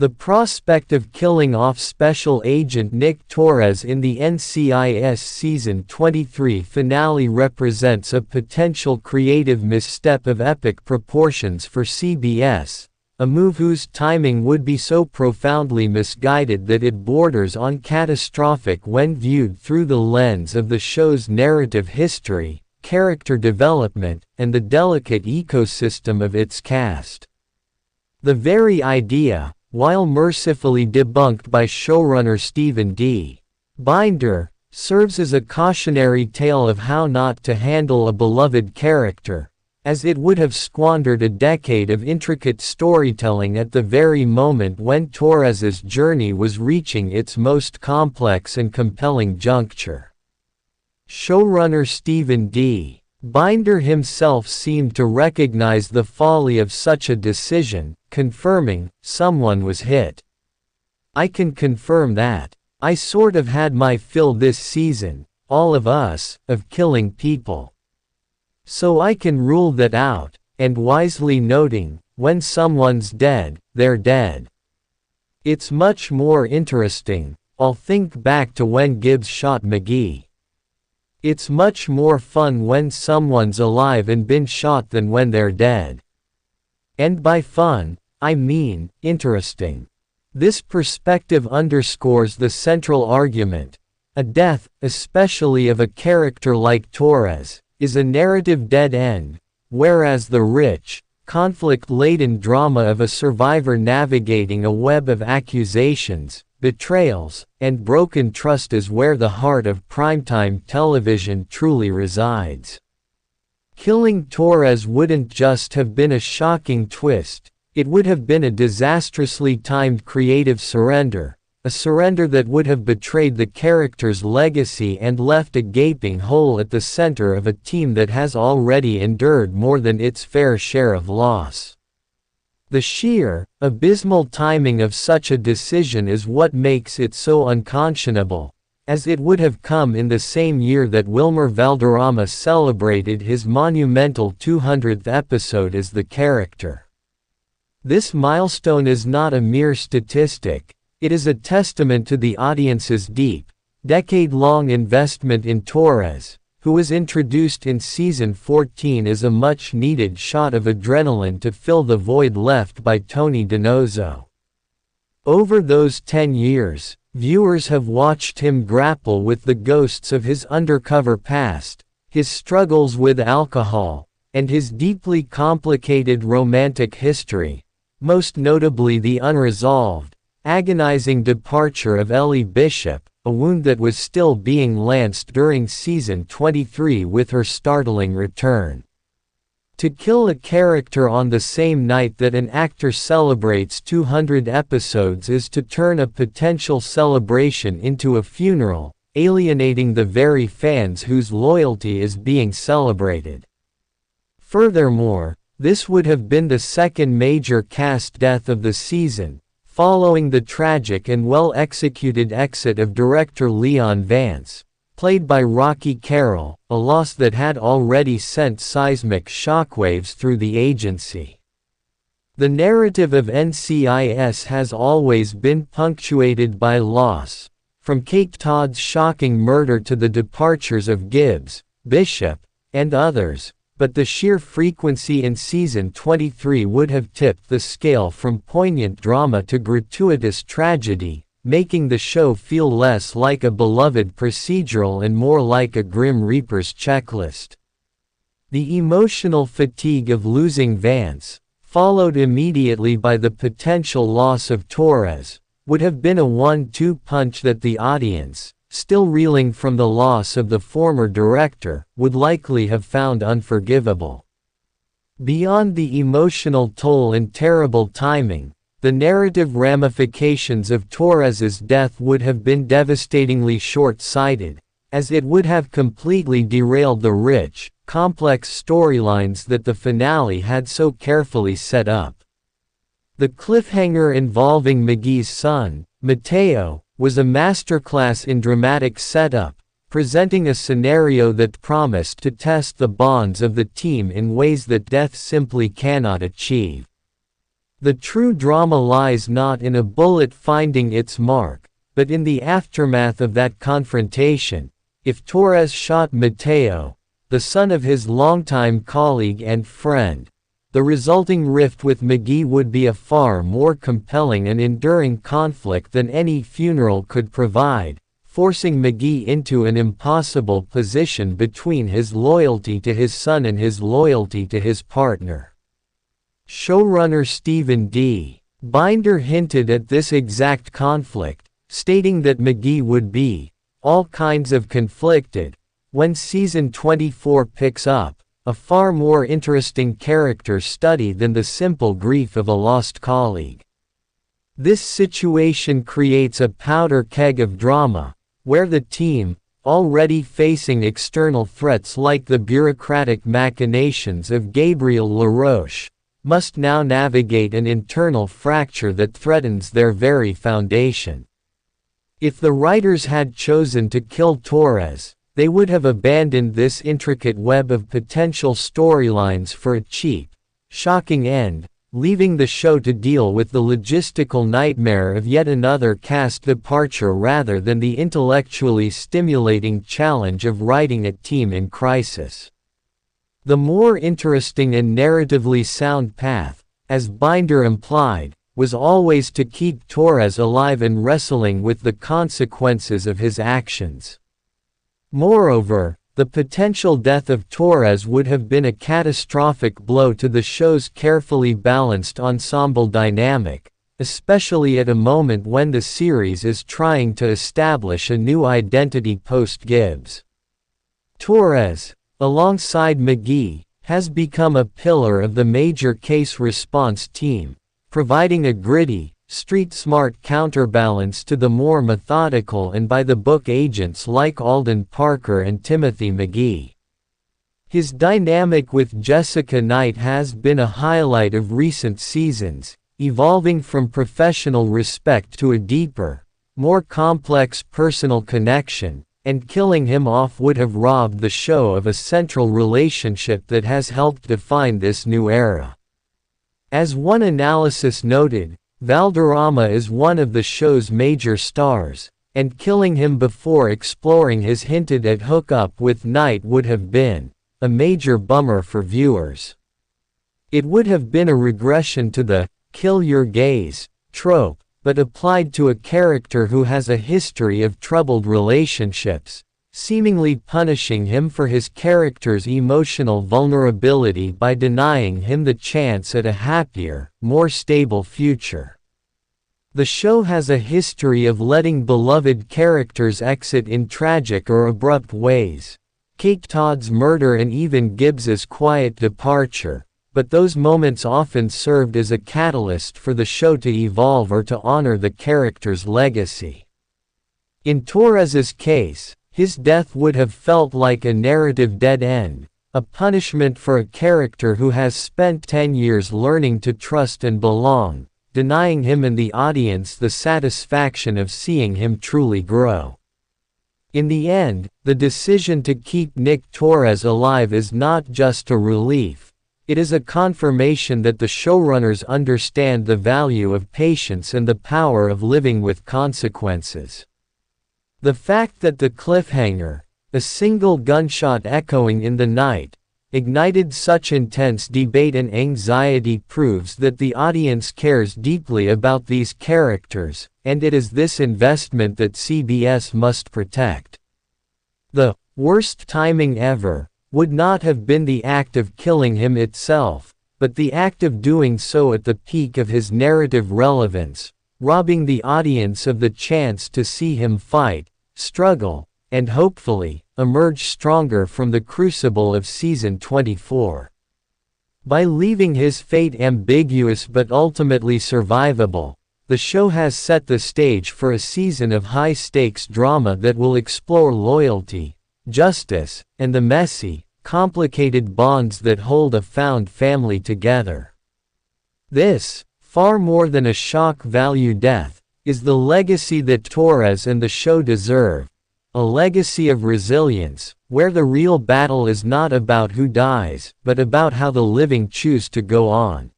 The prospect of killing off Special Agent Nick Torres in the NCIS Season 23 finale represents a potential creative misstep of epic proportions for CBS, a move whose timing would be so profoundly misguided that it borders on catastrophic when viewed through the lens of the show's narrative history, character development, and the delicate ecosystem of its cast. The very idea, while mercifully debunked by showrunner Stephen D. Binder, serves as a cautionary tale of how not to handle a beloved character, as it would have squandered a decade of intricate storytelling at the very moment when Torres's journey was reaching its most complex and compelling juncture. Showrunner Stephen D. Binder himself seemed to recognize the folly of such a decision, confirming, "Someone was hit. I can confirm that. I sort of had my fill this season, all of us, of killing people. So I can rule that out," and wisely noting, "When someone's dead, they're dead. It's much more interesting. I'll think back to when Gibbs shot McGee. It's much more fun when someone's alive and been shot than when they're dead. And by fun, I mean, interesting." This perspective underscores the central argument. A death, especially of a character like Torres, is a narrative dead end, whereas the rich, conflict-laden drama of a survivor navigating a web of accusations, betrayals, and broken trust is where the heart of primetime television truly resides. Killing Torres wouldn't just have been a shocking twist, it would have been a disastrously timed creative surrender, a surrender that would have betrayed the character's legacy and left a gaping hole at the center of a team that has already endured more than its fair share of loss. The sheer, abysmal timing of such a decision is what makes it so unconscionable, as it would have come in the same year that Wilmer Valderrama celebrated his monumental 200th episode as the character. This milestone is not a mere statistic, it is a testament to the audience's deep, decade-long investment in Torres, who was introduced in Season 14 as a much-needed shot of adrenaline to fill the void left by Tony Donoso. Over those 10 years, viewers have watched him grapple with the ghosts of his undercover past, his struggles with alcohol, and his deeply complicated romantic history, most notably the unresolved, agonizing departure of Ellie Bishop, a wound that was still being lanced during Season 23 with her startling return. To kill a character on the same night that an actor celebrates 200 episodes is to turn a potential celebration into a funeral, alienating the very fans whose loyalty is being celebrated. Furthermore, this would have been the second major cast death of the season, following the tragic and well-executed exit of director Leon Vance, played by Rocky Carroll, a loss that had already sent seismic shockwaves through the agency. The narrative of NCIS has always been punctuated by loss, from Kate Todd's shocking murder to the departures of Gibbs, Bishop, and others, but the sheer frequency in Season 23 would have tipped the scale from poignant drama to gratuitous tragedy, making the show feel less like a beloved procedural and more like a Grim Reaper's checklist. The emotional fatigue of losing Vance, followed immediately by the potential loss of Torres, would have been a 1-2 punch that the audience, still reeling from the loss of the former director, would likely have found unforgivable. Beyond the emotional toll and terrible timing, the narrative ramifications of Torres's death would have been devastatingly short-sighted, as it would have completely derailed the rich, complex storylines that the finale had so carefully set up. The cliffhanger involving McGee's son, Mateo, was a masterclass in dramatic setup, presenting a scenario that promised to test the bonds of the team in ways that death simply cannot achieve. The true drama lies not in a bullet finding its mark, but in the aftermath of that confrontation. If Torres shot Mateo, the son of his longtime colleague and friend, the resulting rift with McGee would be a far more compelling and enduring conflict than any funeral could provide, forcing McGee into an impossible position between his loyalty to his son and his loyalty to his partner. Showrunner Stephen D. Binder hinted at this exact conflict, stating that McGee would be all kinds of conflicted when season 24 picks up, a far more interesting character study than the simple grief of a lost colleague. This situation creates a powder keg of drama, where the team, already facing external threats like the bureaucratic machinations of Gabriel LaRoche, must now navigate an internal fracture that threatens their very foundation. If the writers had chosen to kill Torres, they would have abandoned this intricate web of potential storylines for a cheap, shocking end, leaving the show to deal with the logistical nightmare of yet another cast departure rather than the intellectually stimulating challenge of writing a team in crisis. The more interesting and narratively sound path, as Binder implied, was always to keep Torres alive and wrestling with the consequences of his actions. Moreover, the potential death of Torres would have been a catastrophic blow to the show's carefully balanced ensemble dynamic, especially at a moment when the series is trying to establish a new identity post-Gibbs. Torres, alongside McGee, has become a pillar of the major case response team, providing a gritty, street-smart counterbalance to the more methodical and by-the-book agents like Alden Parker and Timothy McGee. His dynamic with Jessica Knight has been a highlight of recent seasons, evolving from professional respect to a deeper, more complex personal connection, and killing him off would have robbed the show of a central relationship that has helped define this new era. As one analysis noted, Valderrama is one of the show's major stars, and killing him before exploring his hinted at hookup with Knight would have been a major bummer for viewers. It would have been a regression to the "kill your gays" trope, but applied to a character who has a history of troubled relationships, seemingly punishing him for his character's emotional vulnerability by denying him the chance at a happier, more stable future. The show has a history of letting beloved characters exit in tragic or abrupt ways. Kate Todd's murder and even Gibbs's quiet departure, but those moments often served as a catalyst for the show to evolve or to honor the character's legacy. In Torres's case, his death would have felt like a narrative dead end, a punishment for a character who has spent 10 years learning to trust and belong, denying him and the audience the satisfaction of seeing him truly grow. In the end, the decision to keep Nick Torres alive is not just a relief, it is a confirmation that the showrunners understand the value of patience and the power of living with consequences. The fact that the cliffhanger, a single gunshot echoing in the night, ignited such intense debate and anxiety proves that the audience cares deeply about these characters, and it is this investment that CBS must protect. The "worst timing ever" would not have been the act of killing him itself, but the act of doing so at the peak of his narrative relevance, robbing the audience of the chance to see him fight, struggle, and hopefully, emerge stronger from the crucible of season 24. By leaving his fate ambiguous but ultimately survivable, the show has set the stage for a season of high-stakes drama that will explore loyalty, justice, and the messy, complicated bonds that hold a found family together. This, far more than a shock value death, is the legacy that Torres and the show deserve, a legacy of resilience, where the real battle is not about who dies, but about how the living choose to go on.